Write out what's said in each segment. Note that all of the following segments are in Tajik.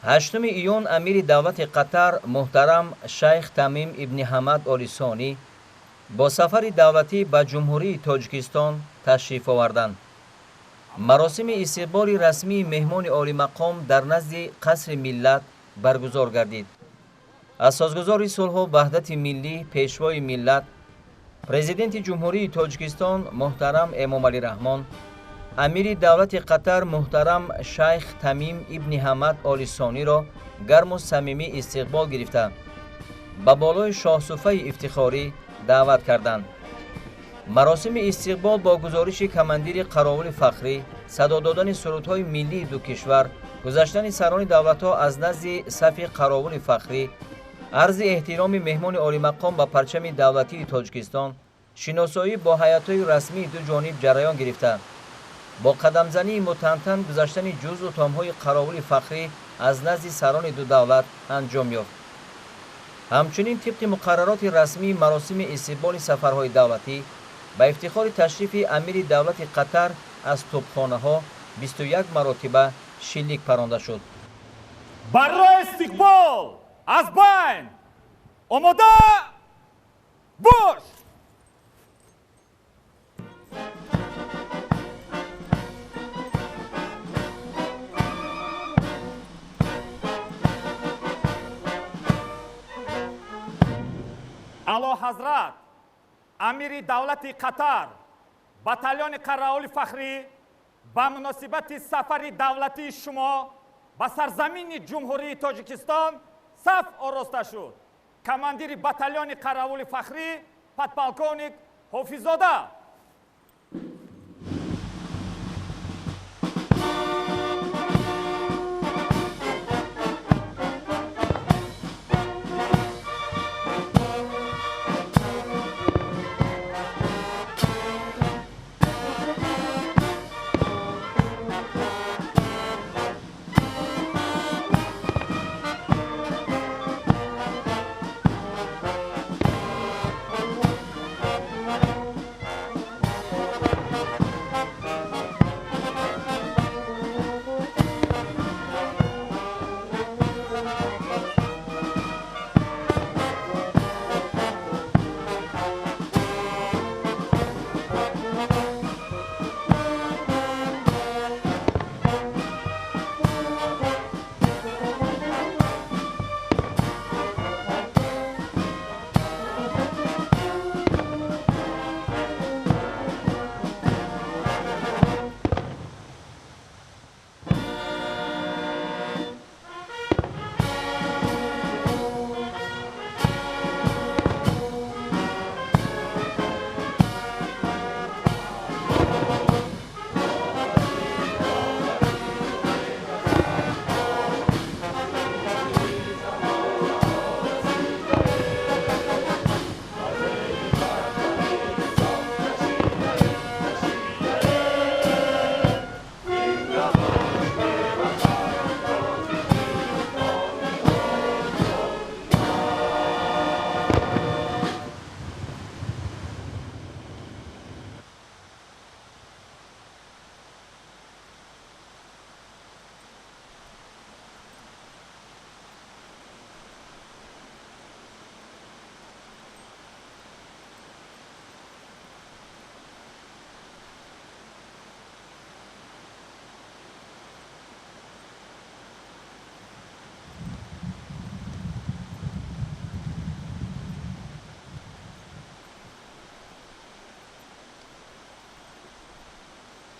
8 июн амири давлати қатар муҳтарам шайх Тамим ибни Ҳамад Оли Сонӣ бо сафари давлатӣ ба ҷумҳурии Тоҷикистон ташриф оварданд. маросими истиқболи расмии меҳмони олимақом дар назди қасри миллат баргузор гардид. асосгузори сулҳу ваҳдати миллӣ, пешвои миллат, президенти ҷумҳурии Тоҷикистон муҳтарам Эмомалӣ Раҳмон, амири давлати қатар муҳтарам шайх Тамим ибни Ҳамад Оли Сониро гарму самимӣ истиқбол гирифта ба болои шоҳсуфаи ифтихорӣ даъват карданд. маросими истиқбол бо гузориши командири қаровули фахрӣ, садо додани сурудҳои миллии ду кишвар, гузаштани сарони давлатҳо аз назди сафи қаровули фахрӣ, арзи эҳтироми меҳмони олимақом ба парчами давлатии Тоҷикистон, шиносоӣ бо ҳайатҳои расмии ду ҷониб ҷараён гирифта, бо қадамзании мутантан гузаштани ҷузъу томҳои қаровули фахрӣ аз назди сарони ду давлат анҷом ёфт. ҳамчунин тибқи муқаррароти расмии маросими истиқболи сафарҳои давлатӣ ба ифтихори ташрифи амири давлати қатар аз тӯбхонаҳо 21 маротиба шиллик паронда шуд. барои истиқбол аз байн омода бош! аъло ҳазрат амири давлати қатар батальони қараули фахрӣ ба муносибати сафари давлатии шумо ба сарзамини ҷумҳурии Тоҷикистон саф ороста шуд. командири батальони қараули фахрӣ подполковник ҳофизода.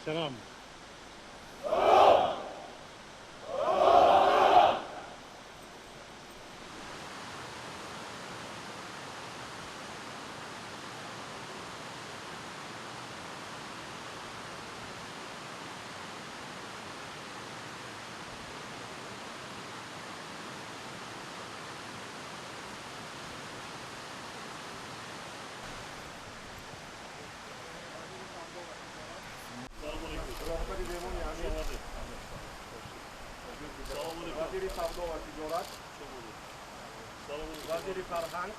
Selam. وزیر سودا و تجارت، وزیر فرهنگ